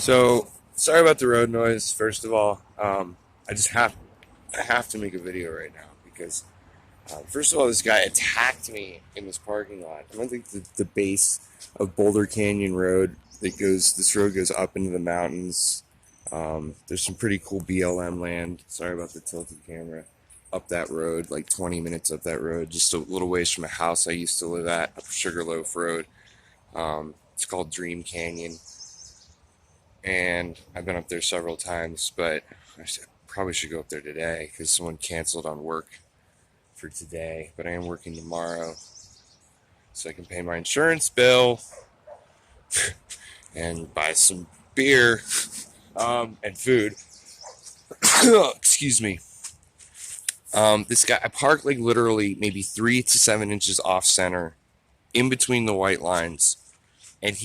So sorry about the road noise. First of all, I have to make a video right now because first of all, this guy attacked me in this parking lot. I'm at the base of Boulder Canyon Road. This road goes up into the mountains. There's some pretty cool BLM land. Sorry about the tilted camera. Up that road, like 20 minutes up that road, just a little ways from a house I used to live at, up Sugarloaf Road. It's called Dream Canyon. And I've been up there several times, but probably should go up there today because someone canceled on work for today. But I am working tomorrow, so I can pay my insurance bill and buy some beer and food. Excuse me. This guy, I parked like literally maybe 3 to 7 inches off center, in between the white lines, and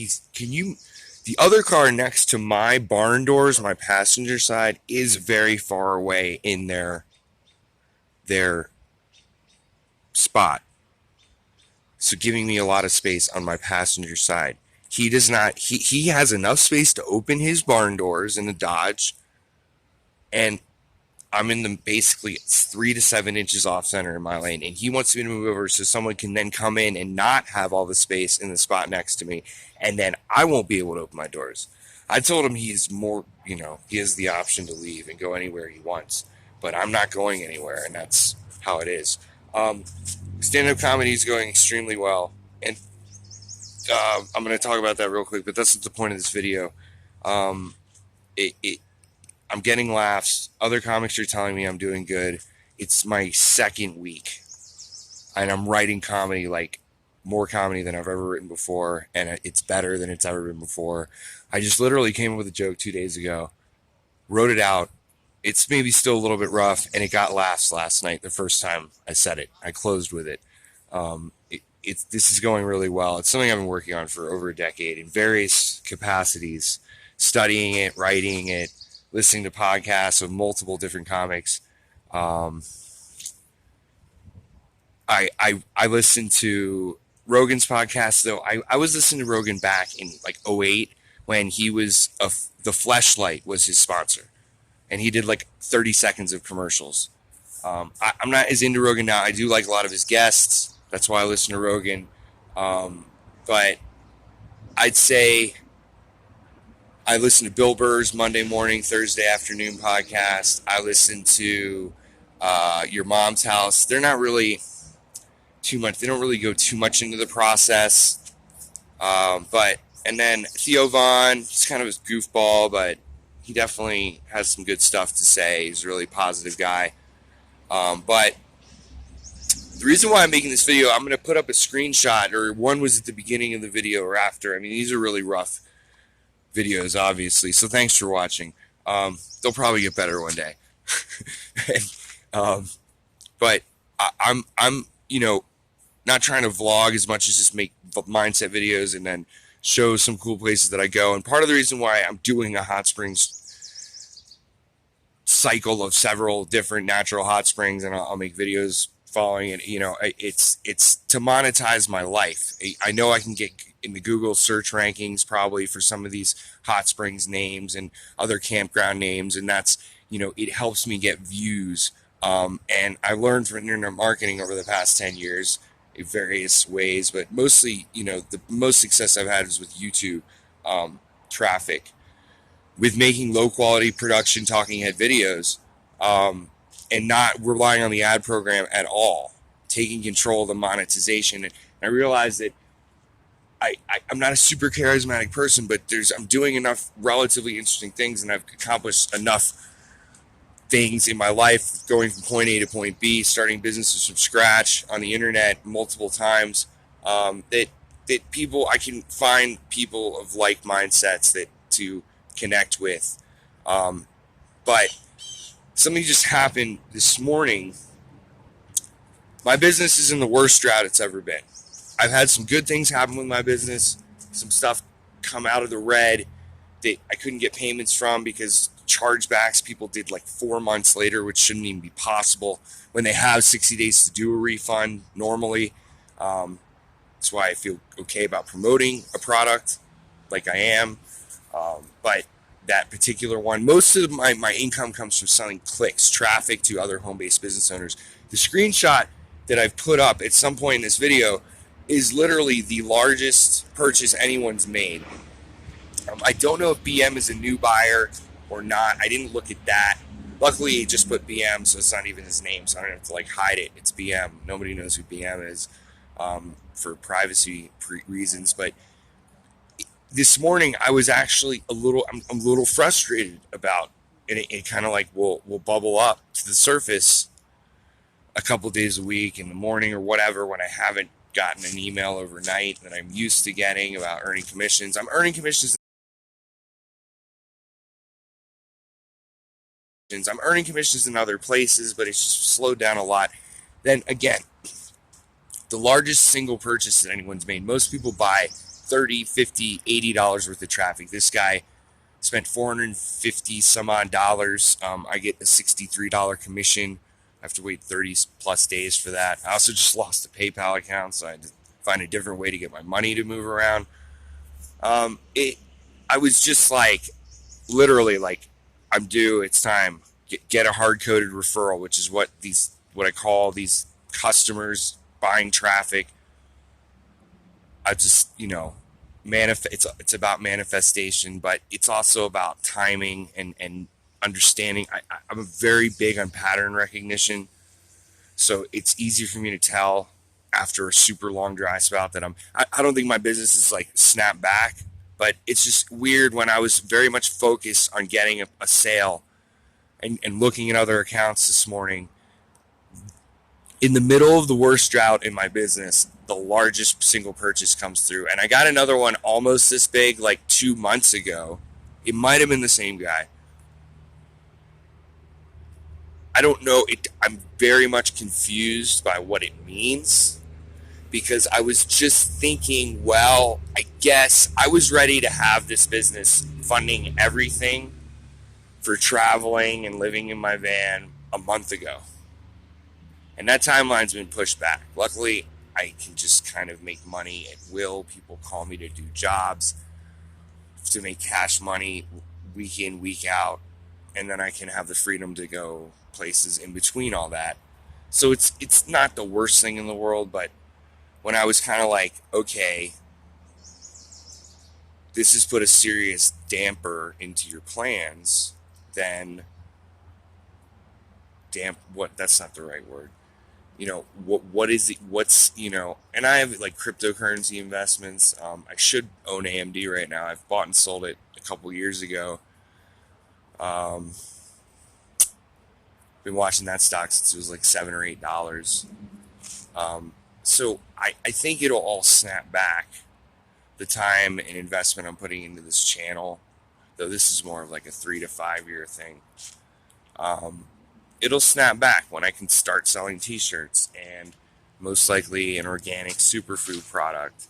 the other car next to my barn doors, my passenger side, is very far away in their spot. So giving me a lot of space on my passenger side. He does not, he has enough space to open his barn doors in the Dodge, and I'm in the basically 3 to 7 inches off center in my lane, and he wants me to move over so someone can then come in and not have all the space in the spot next to me, and then I won't be able to open my doors. I told him he has the option to leave and go anywhere he wants, but I'm not going anywhere, and that's how it is. Stand-up comedy is going extremely well, and I'm going to talk about that real quick, but that's not the point of this video. I'm getting laughs. Other comics are telling me I'm doing good. It's my second week, and I'm writing comedy, like more comedy than I've ever written before, and it's better than it's ever been before. I just literally came up with a joke 2 days ago, wrote it out. It's maybe still a little bit rough, and it got laughs last night the first time I said it. I closed with it. This is going really well. It's something I've been working on for over a decade in various capacities, studying it, writing it, listening to podcasts of multiple different comics. I listened to Rogan's podcast, though. I was listening to Rogan back in like 2008 when he was the Fleshlight was his sponsor, and he did like 30 seconds of commercials. I'm not as into Rogan now. I do like a lot of his guests. That's why I listen to Rogan. But I'd say I listen to Bill Burr's Monday morning, Thursday afternoon podcast. I listen to Your Mom's House. They're not really too much. They don't really go too much into the process. And then Theo Vaughn, he's kind of a goofball, but he definitely has some good stuff to say. He's a really positive guy. But the reason why I'm making this video, I'm going to put up a screenshot, or one was at the beginning of the video or after. I mean, these are really rough videos, obviously, so thanks for watching. They'll probably get better one day. But I'm not trying to vlog as much as just make mindset videos and then show some cool places that I go. And part of the reason why I'm doing a hot springs cycle of several different natural hot springs, and I'll make videos following it, it's to monetize my life. I know I can get in the Google search rankings probably for some of these hot springs names and other campground names, and that's, it helps me get views. And I learned from internet marketing over the past 10 years in various ways, but mostly, the most success I've had is with YouTube traffic, with making low quality production talking head videos, and not relying on the ad program at all, taking control of the monetization. And I realized that I'm not a super charismatic person, but I'm doing enough relatively interesting things, and I've accomplished enough things in my life, going from point A to point B, starting businesses from scratch on the internet multiple times, that I can find people of like mindsets to connect with. But something just happened this morning. My business is in the worst drought it's ever been. I've had some good things happen with my business, some stuff come out of the red that I couldn't get payments from because chargebacks people did like 4 months later, which shouldn't even be possible when they have 60 days to do a refund normally. That's why I feel okay about promoting a product like I am. But that particular one. Most of my income comes from selling clicks, traffic to other home-based business owners. The screenshot that I've put up at some point in this video is literally the largest purchase anyone's made. I don't know if BM is a new buyer or not. I didn't look at that. Luckily, he just put BM, so it's not even his name, so I don't have to like hide it. It's BM. Nobody knows who BM is for privacy reasons. But this morning, I was actually I'm a little frustrated about, and it kind of like will bubble up to the surface a couple days a week in the morning or whatever when I haven't gotten an email overnight that I'm used to getting about earning commissions. I'm earning commissions. I'm earning commissions in other places, but it's just slowed down a lot. Then again, the largest single purchase that anyone's made. Most people buy $30, $50, $80 worth of traffic. This guy spent $450 some odd dollars. I get a $63 commission. I have to wait 30 plus days for that. I also just lost a PayPal account, so I had to find a different way to get my money to move around. I was just like, literally like, I'm due. It's time. Get a hard-coded referral, which is what I call these customers buying traffic. I just, it's about manifestation, but it's also about timing and understanding. I'm very big on pattern recognition, so it's easy for me to tell after a super long dry spout that I don't think my business is like snap back, but it's just weird when I was very much focused on getting a sale and looking at other accounts this morning. In the middle of the worst drought in my business, the largest single purchase comes through. And I got another one almost this big like 2 months ago. It might have been the same guy. I don't know. I'm very much confused by what it means, because I was just thinking, well, I guess I was ready to have this business funding everything for traveling and living in my van a month ago. And that timeline's been pushed back. Luckily, I can just kind of make money at will. People call me to do jobs, to make cash money week in, week out. And then I can have the freedom to go places in between all that. So it's not the worst thing in the world, but when I was kind of like, okay, this has put a serious damper into your plans, then that's not the right word. What is it? What's, and I have like cryptocurrency investments. I should own AMD right now. I've bought and sold it a couple years ago. Been watching that stock since it was like $7 or $8. So I think it'll all snap back. The time and investment I'm putting into this channel, though this is more of like a 3 to 5 year thing. It'll snap back when I can start selling t-shirts and most likely an organic superfood product,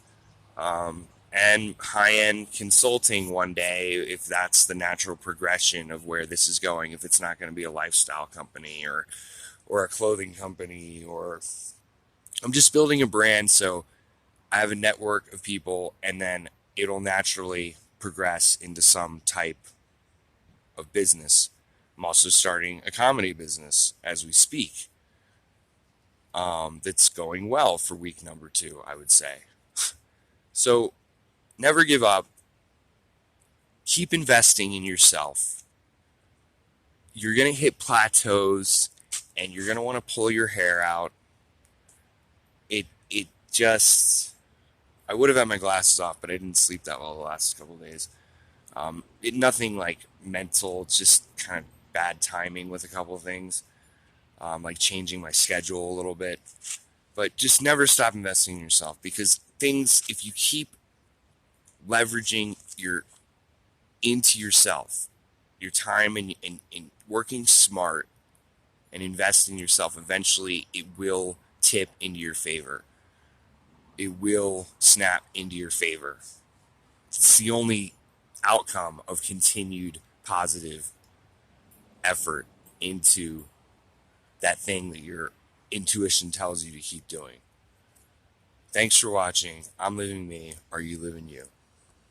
and high-end consulting one day, if that's the natural progression of where this is going, if it's not going to be a lifestyle company or a clothing company, or I'm just building a brand. So I have a network of people, and then it'll naturally progress into some type of business. I'm also starting a comedy business as we speak. That's going well for week number 2, I would say. So never give up. Keep investing in yourself. You're going to hit plateaus and you're going to want to pull your hair out. It just, I would have had my glasses off, but I didn't sleep that well the last couple of days. Nothing like mental, just kind of bad timing with a couple of things, like changing my schedule a little bit. But just never stop investing in yourself, because things, if you keep leveraging into yourself, your time and working smart and invest in yourself, eventually it will tip into your favor. It will snap into your favor. It's the only outcome of continued positive effort into that thing that your intuition tells you to keep doing. Thanks for watching. I'm living me. Are you living you?